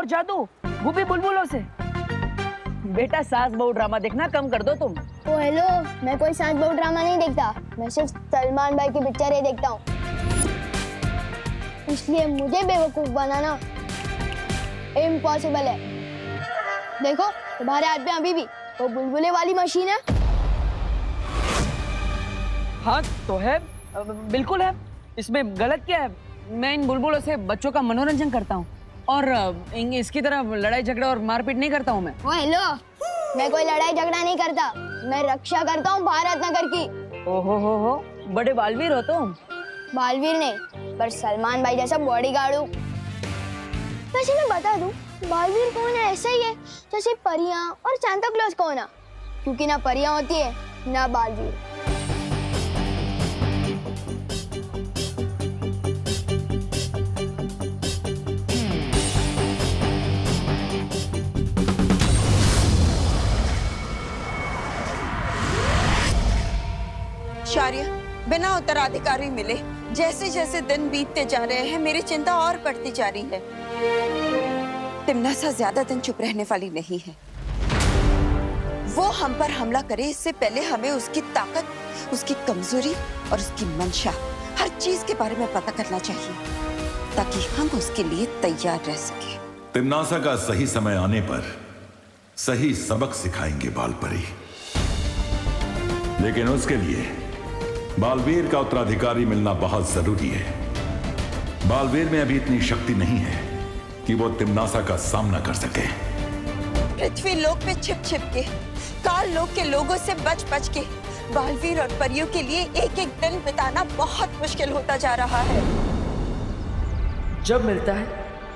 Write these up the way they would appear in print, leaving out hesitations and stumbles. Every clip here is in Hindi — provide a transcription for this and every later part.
और जादू, वो भी बुलबुलों से। बेटा सास बहू ड्रामा देखना कम कर दो तुम। ओ हेलो, मैं कोई सास बहू ड्रामा नहीं देखता, मैं सिर्फ सलमान भाई की पिक्चरें देखता हूँ। इसलिए मुझे बेवकूफ बनाना इम्पॉसिबल है। देखो तुम्हारे हाथ में अभी भी वो बुलबुले वाली मशीन है। हाँ तो है, बिल्कुल है, इसमें गलत क्या है? मैं इन बुलबुलों से बच्चों का मनोरंजन करता हूँ और इसकी तरह लड़ाई झगड़ा और मारपीट नहीं करता हूँ मैं। ओ हेलो, मैं कोई लड़ाई झगड़ा नहीं करता, मैं रक्षा करता हूँ भारत नगर की। ओहो हो, बड़े बालवीर हो तुम। बालवीर नहीं, पर सलमान भाई जैसा बॉडीगार्ड हूँ। वैसे मैं बता दूं, बालवीर कौन है ऐसा ही है जैसे परियां और सांता क्लॉज कौन है, क्योंकि ना परियां होती है ना बालवीर। शारिया, बिना उत्तराधिकारी मिले जैसे जैसे दिन बीतते जा रहे हैं मेरी चिंता और बढ़ती जा रही है। तिमनासा ज्यादा दिन चुप रहने वाली नहीं है। वो हम पर हमला करे इससे पहले हमें उसकी ताकत, उसकी कमजोरी और उसकी मंशा, हर चीज के बारे में पता करना चाहिए ताकि हम उसके लिए तैयार रह सके। तिमनासा का सही समय आने पर सही सबक सिखाएंगे बालपरी, लेकिन उसके लिए बालवीर का उत्तराधिकारी मिलना बहुत जरूरी है। बालवीर में अभी इतनी शक्ति नहीं है कि वो तिमनासा का सामना कर सके। पृथ्वी लोक पे छिप छिप के, काल लोक के लोगों से बच बच के बालवीर और परियों के लिए एक एक दिन बिताना बहुत मुश्किल होता जा रहा है। जब मिलता है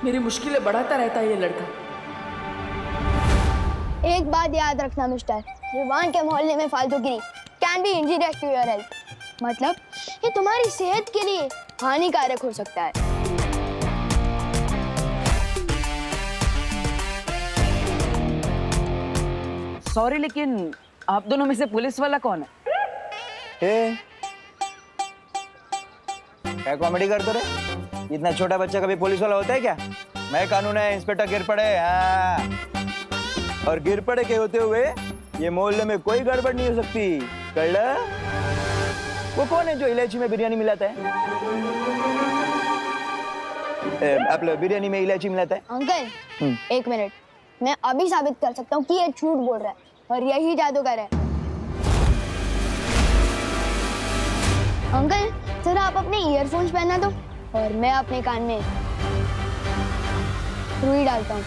मेरी मुश्किलें बढ़ाता रहता है ये लड़का। एक बात याद रखना मिस्टर, रिवान के मोहल्ले में फालतूगिरी can be injurious to your health. मतलब ये तुम्हारी सेहत के लिए हानिकारक हो सकता है। सॉरी, लेकिन आप दोनों में से पुलिस वाला कौन है? क्या कॉमेडी करते रहे? इतना छोटा बच्चा कभी पुलिस वाला होता है क्या? मैं कानून है, इंस्पेक्टर गिरपड़े। हाँ, और गिरपड़े के होते हुए ये मोहल्ले में कोई गड़बड़ नहीं हो सकती। कल्ला वो कौन है जो इलायची में बिरयानी मिलाता है? आप लोग बिरयानी में इलायची मिलाता है? अंकल एक मिनट, मैं अभी साबित कर सकता हूँ कि ये झूठ बोल रहा है और यही जादूगर है। अंकल जरा आप अपने ईयरफोन्स पहना दो और मैं अपने कान में रुई डालता हूँ।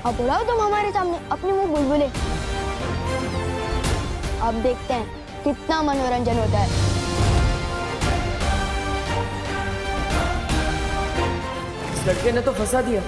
अब उड़ाओ तुम हमारे सामने अपने मुंह बुलबुले। अब देखते हैं कितना मनोरंजन होता है। इस लड़के ने तो फंसा दिया।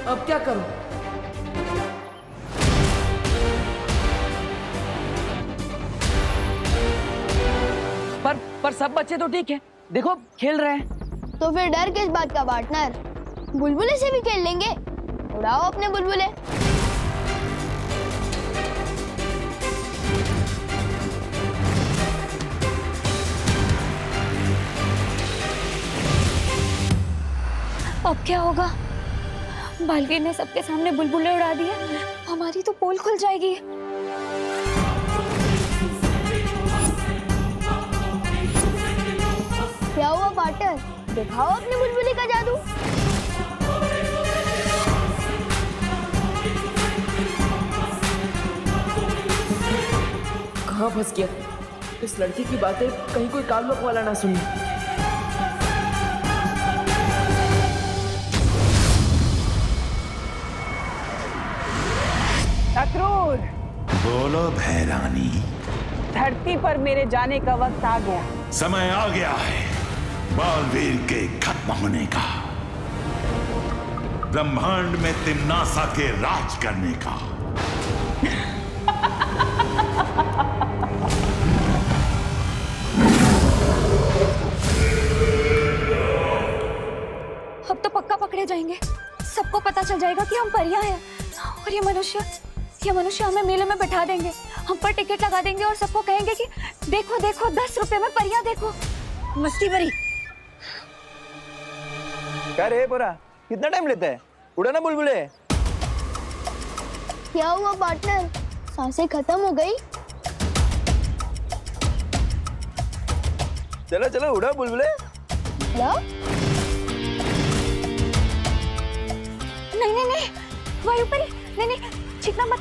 अब क्या करूं? पर सब बच्चे तो ठीक है, देखो खेल रहे हैं। तो फिर डर किस बात का पार्टनर? बुलबुले से भी खेल लेंगे, उड़ाओ अपने बुलबुले। अब क्या होगा? बालवीर ने सबके सामने बुलबुले उड़ा दिए, हमारी तो पोल खुल जाएगी। क्या हुआ पार्टनर, दिखाओ अपने बुलबुले का जादू। कहाँ फंस गया? इस लड़की की बातें कहीं कोई काल वाला ना सुने। अक्रूर, बोलो भैरानी। धरती पर मेरे जाने का वक्त आ गया। समय आ गया है बालवीर के खत्म होने का, ब्रह्मांड में तिमनासा के राज करने का। चल जाएगा कि हम परियां हैं। और ये मनुष्य हमें मेले में बैठा देंगे, हम पर टिकट लगा देंगे और सबको कहेंगे कि देखो देखो 10 रुपए में परियां देखो। मस्ती भरी। क्या रे पूरा कितना टाइम लेता है? उड़ा ना बुलबुले। क्या हुआ पार्टनर, सांसें खत्म हो गई? चलो चलो उड़ा बुलबुले। हेलो? नहीं वायुपरी, नहीं चिकना मत।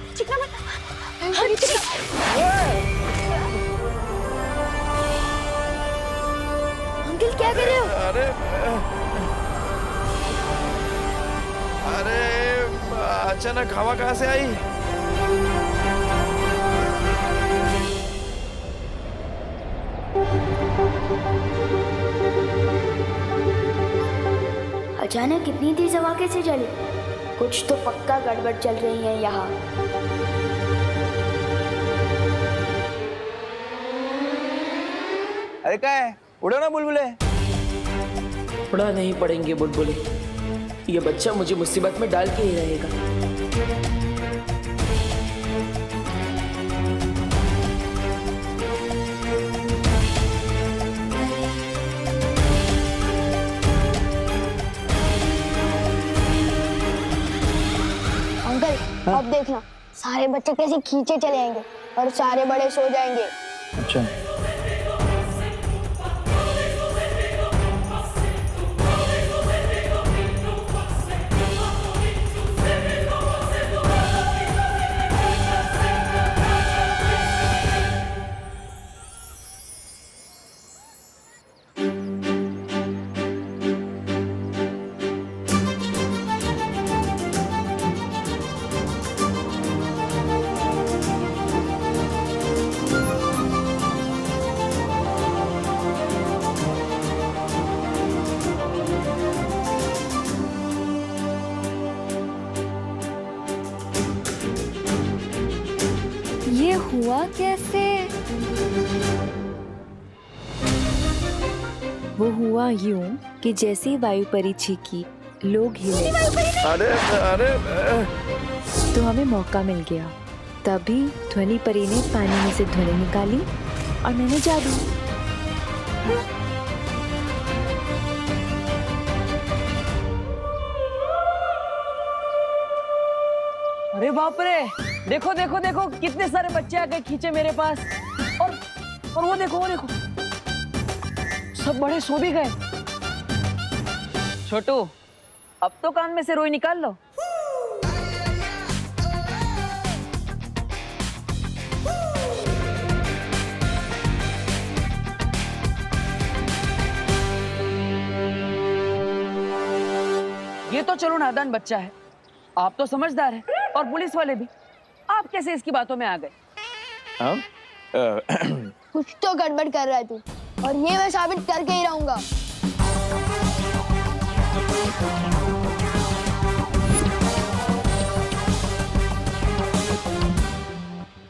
अंकल क्या कर रहे हो? अरे अचानक हवा कहाँ से आई? अचानक इतनी तेज हवा कैसे चली? कुछ तो पक्का गड़बड़ चल रही है यहाँ। अरे क्या है? उड़ो ना बुलबुले। उड़ा नहीं पड़ेंगे बुलबुले, ये बच्चा मुझे मुसीबत में डाल के ही रहेगा। अंकल अब देखना, सारे बच्चे कैसे खींचे चले आएंगे और सारे बड़े सो जाएंगे। अच्छा ये हुआ कैसे? वो हुआ यूं कि जैसे ही वायुपरी चीखी, लोग हिले। अरे तो हमें मौका मिल गया। तभी ध्वनि परी ने पानी में से ध्वनि निकाली और मैंने जादू। अरे बाप रे, देखो देखो देखो कितने सारे बच्चे आ गए खींचे मेरे पास। और वो देखो सब बड़े सो भी गए। छोटू, अब तो कान में से रोई निकाल लो। ये तो चलो नादान बच्चा है, आप तो समझदार हैं और पुलिस वाले भी। आप कैसे इसकी बातों में आ गए? कुछ तो गड़बड़ कर रहा है तू, और ये मैं साबित करके ही रहूंगा।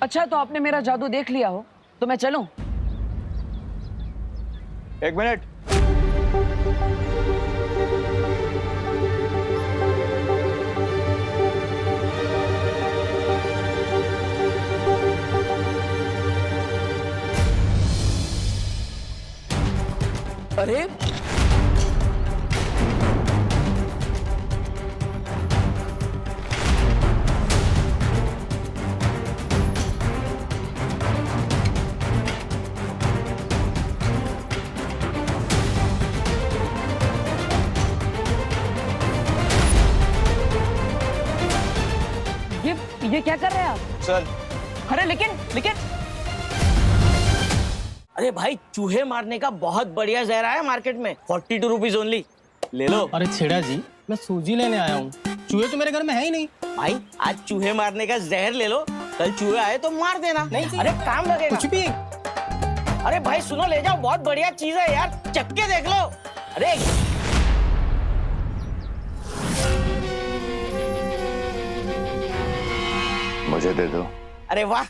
अच्छा, तो आपने मेरा जादू देख लिया हो तो मैं चलूं? एक मिनट। अरे ये क्या कर रहे हैं आप? सर अरे लेकिन अरे भाई, चूहे मारने का बहुत बढ़िया जहर आया मार्केट में, 42 रुपीज ओनली, ले लो। अरे छेड़ा जी, मैं सूजी लेने आया हूँ, चूहे तो मेरे घर में है ही नहीं। भाई आज चूहे मारने का जहर ले लो, कल चूहे आए तो मार देना। नहीं जी, अरे काम लगेगा। कुछ भी। अरे भाई सुनो, ले जाओ, बहुत बढ़िया चीज है यार, चक्के देख लो। अरे मुझे दे दो। अरे वाह,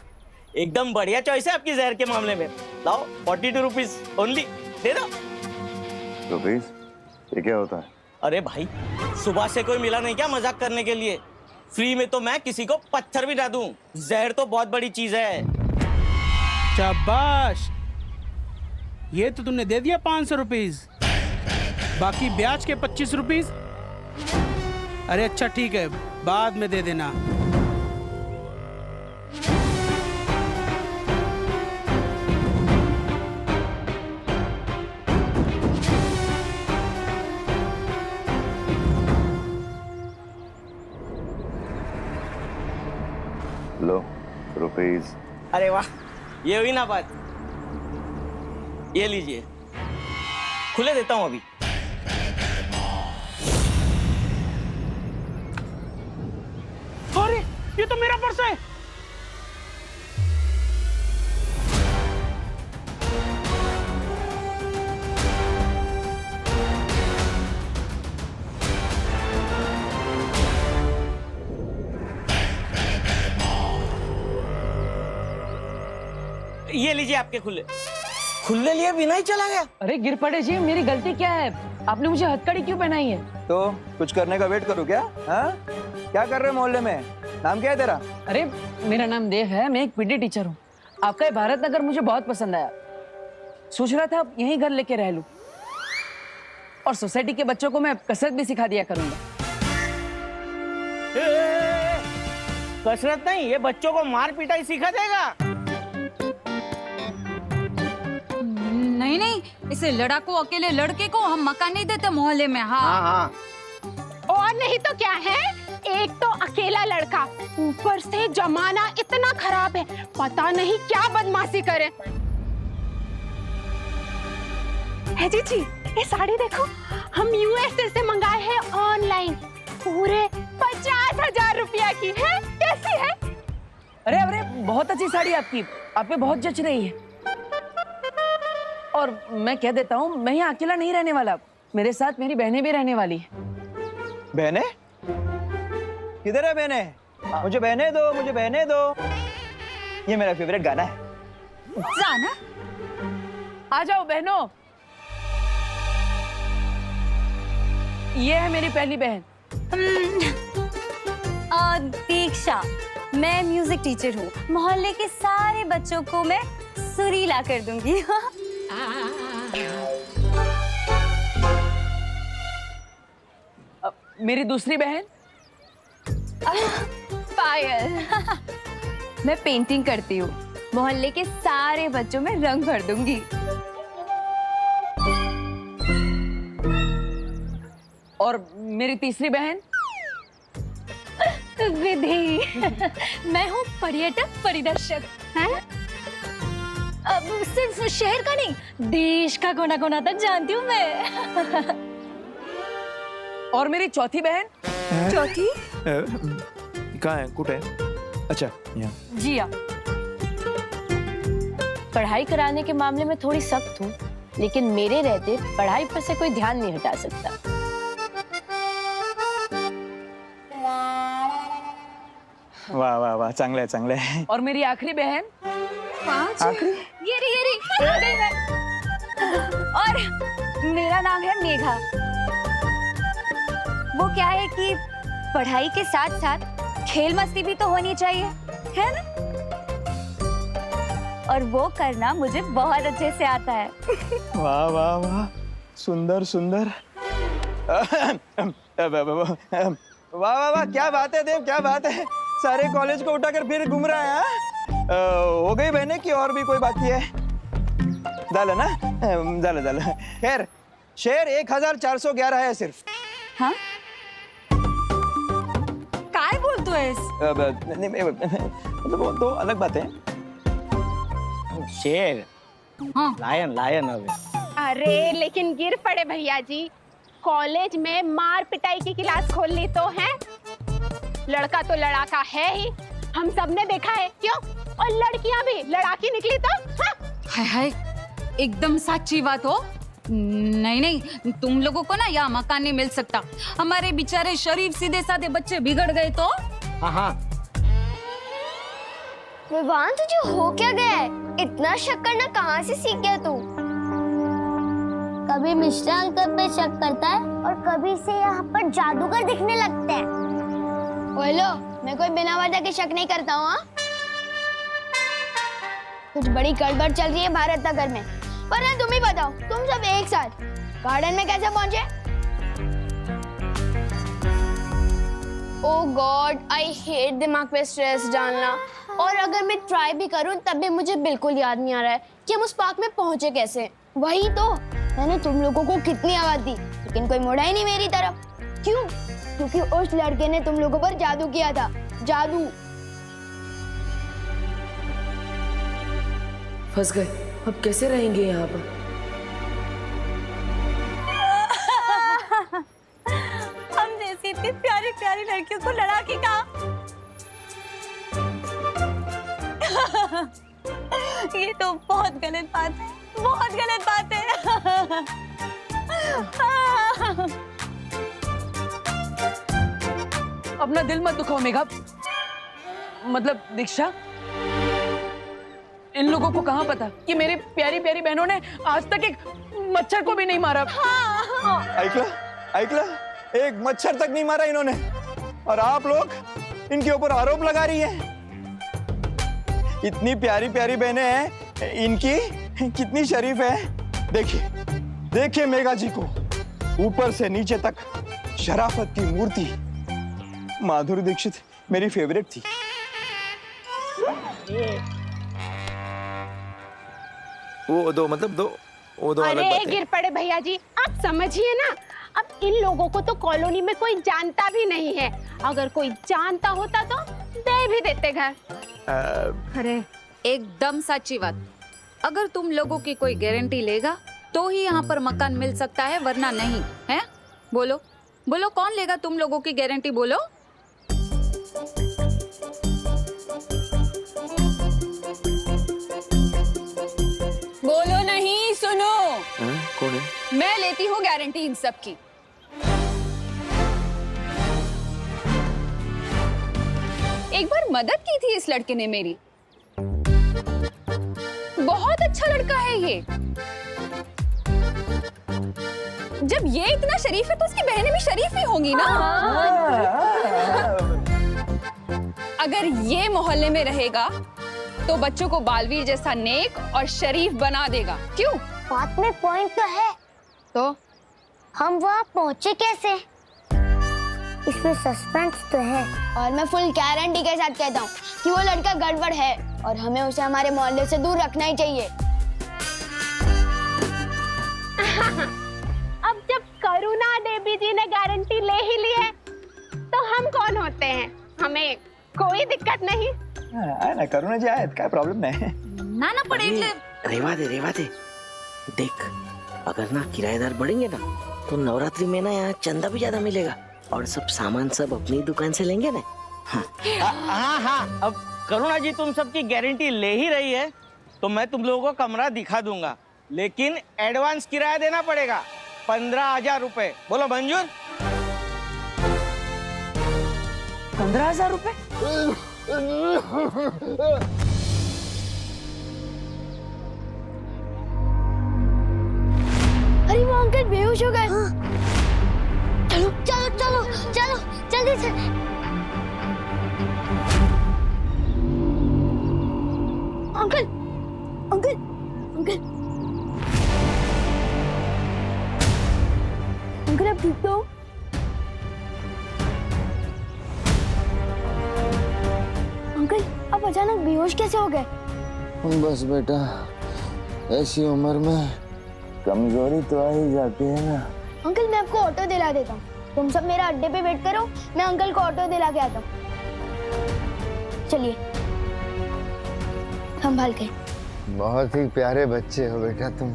एकदम बढ़िया चॉइस है आपकी जहर के मामले में। लाओ 42 रुपीज ओनली, दे दो। रुपीज? ये क्या होता है? अरे भाई, सुबह से कोई मिला नहीं क्या मजाक करने के लिए? फ्री में तो मैं किसी को पत्थर भी ना दूं। जहर तो बहुत बड़ी चीज है। शाबाश, ये तो तुमने दे दिया 500 रुपीज, बाकी ब्याज के 25 रुपीज। अरे अच्छा ठीक है, बाद में दे देना। लो रुपीज। अरे वाह, ये हुई ना बात। ये लीजिए, खुले देता हूं अभी। अरे ये तो मेरा पर्स है। ये लीजिए आपके खुले। खुले लिए बिना ही चला गया। अरे गिर पड़े जी, मेरी गलती क्या है? आपने मुझे हथकड़ी क्यों पहनाई है? तो कुछ करने का वेट करूँ क्या? हाँ, क्या कर रहे हो मोहल्ले में? नाम क्या है तेरा? अरे मेरा नाम देव है, मैं एक पीटी टीचर हूँ। आपका ये भारत नगर मुझे बहुत पसंद आया, सोच रहा था यहीं घर लेके रह लूं और सोसाइटी के बच्चों को मैं कसरत भी सिखा दिया करूंगा। कसरत नहीं, ये बच्चों को मार पिटाई सिखा देगा। नहीं नहीं, इसे लड़ाकू अकेले लड़के को हम मकान नहीं देते मोहल्ले में। हाँ हाँ, और नहीं तो क्या है, एक तो अकेला लड़का, ऊपर से जमाना इतना खराब है, पता नहीं क्या बदमाशी करे। है जी, ये साड़ी देखो, हम यूएसए से मंगाए हैं ऑनलाइन, पूरे 50,000 रुपया की है। कैसी है? अरे अरे बहुत अच्छी साड़ी आपकी, आप पे बहुत जच रही है। और मैं कह देता हूँ, मैं यहाँ अकेला नहीं रहने वाला, मेरे साथ मेरी बहनें भी रहने वाली है। बहने? किधर है बहने? मुझे बहने दो, मुझे बहने दो। ये मेरा फेवरेट गाना है। जाना? आ जाओ बहनों। ये है मेरी पहली बहन दीक्षा। मैं म्यूजिक टीचर हूँ, मोहल्ले के सारे बच्चों को मैं सुरीला कर दूंगी। मेरी दूसरी बहन पायल। मैं पेंटिंग करती हूँ, मोहल्ले के सारे बच्चों में रंग भर दूंगी। और मेरी तीसरी बहन विधि। मैं हूँ पर्यटक परिदर्शक। अब सिर्फ शहर का नहीं, देश का कोना कोना तक जानती हूँ मैं। और मेरी चौथी बहन? चौथी? कहाँ है? कुछ है? अच्छा, यहाँ। जी हाँ। पढ़ाई कराने के मामले में थोड़ी सख्त हूँ, लेकिन मेरे रहते पढ़ाई पर से कोई ध्यान नहीं हटा सकता। वाह वाह वाह, चांगले है, चांगले है। और मेरी आखिरी बहन? आखिरी? ये रही आ गई मैं। और मेरा नाम है मेघा। वो क्या है कि पढ़ाई के साथ साथ खेल मस्ती भी तो होनी चाहिए, है ना? और वो करना मुझे बहुत अच्छे से आता है। वाह वाह वाह, सुंदर सुंदर। वाह वाह वाह, क्या बात है देव, क्या बात है। सारे कॉलेज को उठाकर फिर घूम रहा है। हो गई बहने की और भी कोई बाकी है? झालं ना? झालं। खैर, शेर 1411 है सिर्फ। हाँ? काय बोलतोयस? मतलब वो तो अलग बात है। शेर। हाँ। लायन अबे। अरे लेकिन गिर पड़े भैया जी, कॉलेज में मार पिटाई की क्लास खोल ली तो है। लड़का तो लड़ाका है ही, हम सबने देखा है। क्यों? और लड़कियां भी लड़ाकी निकली तो? हाय हाय, एकदम सच्ची बात हो। नहीं, तुम लोगों को ना यहाँ मकान नहीं मिल सकता। हमारे बेचारे शरीफ सीधे साधे बच्चे बिगड़ गए तो। हाँ। विवान, तुझे हो क्या गया है? इतना शक करना कहाँ से सीख गया तू? कभी मिश्रा अंकल पे शक करता है और कभी से यहाँ पर जादूगर दिखने लगते हैं। बोलो, मैं कोई बिना वजह के शक नहीं करता हूँ। कुछ बड़ी गड़बड़ चल रही है भारत नगर में। वरना तुम ही बताओ, तुम सब एक साथ गार्डन में कैसे पहुंचे? ओह गॉड, आई हेट दिमाग पे स्ट्रेस डालना। और अगर मैं ट्राई भी करूं तब भी मुझे बिल्कुल याद नहीं आ रहा है कि हम उस पार्क में पहुंचे कैसे। वही तो, मैंने तुम लोगों को कितनी आवाज दी लेकिन कोई मुड़ा ही नहीं मेरी तरफ। क्यों? क्योंकि उस लड़के ने तुम लोगों पर जादू किया था। जादू। फंस गए, अब कैसे रहेंगे यहाँ पर? हम जैसी इतनी प्यारी प्यारी लड़कियों को लड़ा के कहा। ये तो बहुत गलत बात है, बहुत गलत बात है। अपना दिल मत दुखाओ मेघा। मतलब दीक्षा, इन लोगों को कहाँ पता कि मेरी प्यारी प्यारी बहनों ने आज तक एक मच्छर को भी नहीं मारा। आइकला, एक मच्छर तक नहीं मारा इन्होंने, और आप लोग इनके ऊपर आरोप लगा रही हैं। इतनी प्यारी प्यारी बहनें हैं, इनकी कितनी शरीफ है। देखिए, देखिए मेघा जी को, ऊपर से नीचे तक शराफत की मूर्ति। माधुरी दीक्षित मेरी फेवरेट थी। वो दो अरे गिर पड़े भैया जी, आप समझिए ना। अब इन लोगों को तो कॉलोनी में कोई जानता भी नहीं है। अगर कोई जानता होता तो दे भी देते घर। अरे एकदम सच्ची बात। अगर तुम लोगों की कोई गारंटी लेगा तो ही यहाँ पर मकान मिल सकता है, वरना नहीं है। बोलो बोलो, कौन लेगा तुम लोगों की गारंटी? बोलो। बोलो नहीं, सुनो। कौन है? मैं लेती हूँ गारंटी इन सब की। एक बार मदद की थी इस लड़के ने मेरी। बहुत अच्छा लड़का है ये। जब ये इतना शरीफ है तो उसकी बहनें भी शरीफ ही होंगी ना। अगर ये मोहल्ले में रहेगा तो बच्चों को बालवीर जैसा नेक और शरीफ बना देगा। क्यों? बात में पॉइंट तो है। तो हम वहाँ पहुँचे कैसे? इसमें सस्पेंस तो है। और मैं फुल गारंटी के साथ कहता हूँ कि वो लड़का गड़बड़ है और हमें उसे हमारे मोहल्ले से दूर रखना ही चाहिए। अब जब करुणा देवी जी ने गारंटी ले ही ली है तो हम कौन होते हैं? हमें कोई दिक्कत नहीं। ना करुणा जी आए, क्या प्रॉब्लम नहीं। ना पड़े रेवा दे। देख, अगर ना किराएदार बढ़ेंगे ना तो नवरात्रि में ना यहाँ चंदा भी ज्यादा मिलेगा और सब सामान सब अपनी दुकान से लेंगे ना। हाँ, अब करुणा जी तुम सबकी गारंटी ले ही रही है तो मैं तुम लोगों को कमरा दिखा दूंगा, लेकिन एडवांस किराया देना पड़ेगा 15,000 रुपए। बोलो मंजूर? 15,000 रुपए? अरे वो अंकल बेहोश हो गए। चलो चलो चलो चलो जल्दी से। अंकल अंकल अंकल अंकल, आप ठीक हो? अंकल, आप अचानक बेहोश कैसे हो गए? बस बेटा, ऐसी उम्र में कमजोरी तो आ ही जाती है ना। अंकल, मैं आपको ऑटो दिला देता हूँ। तुम सब मेरा अड्डे पे वेट करो, मैं अंकल को ऑटो दिला के आता हूँ। चलिए, संभाल के। बहुत ही प्यारे बच्चे हो बेटा तुम।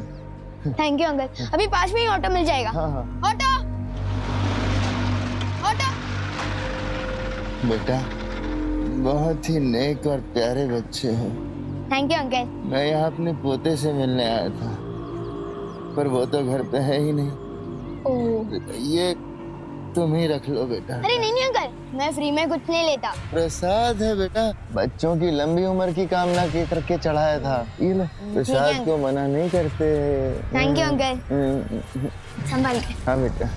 Thank you uncle. अभी पास में ही ऑटो मिल जाएगा। हाँ। Auto auto. बेटा, बहुत ही नेक और प्यारे बच्चे हो। Thank you uncle. मैं यहाँ अपने पोते से मिलने आया था, पर वो तो घर पे है ही नहीं। ओह। ये तुम ही रख लो बेटा। अरे नहीं अंकल, मैं फ्री में कुछ नहीं लेता। प्रसाद है बेटा, बच्चों की लंबी उम्र की कामना के करके चढ़ाया था। ये लो, प्रसाद को मना नहीं करते। Thank you uncle. संभाल के। हाँ बेटा।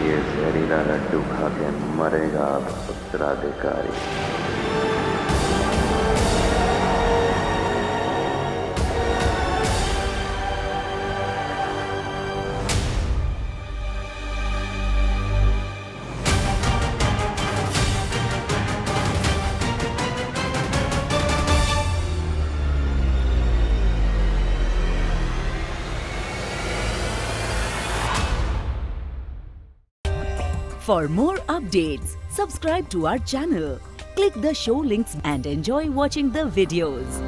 ये जहरीला लड्डू खा के मरेगा उत्तराधिकारी। For more updates, subscribe to our channel, click the show links and enjoy watching the videos.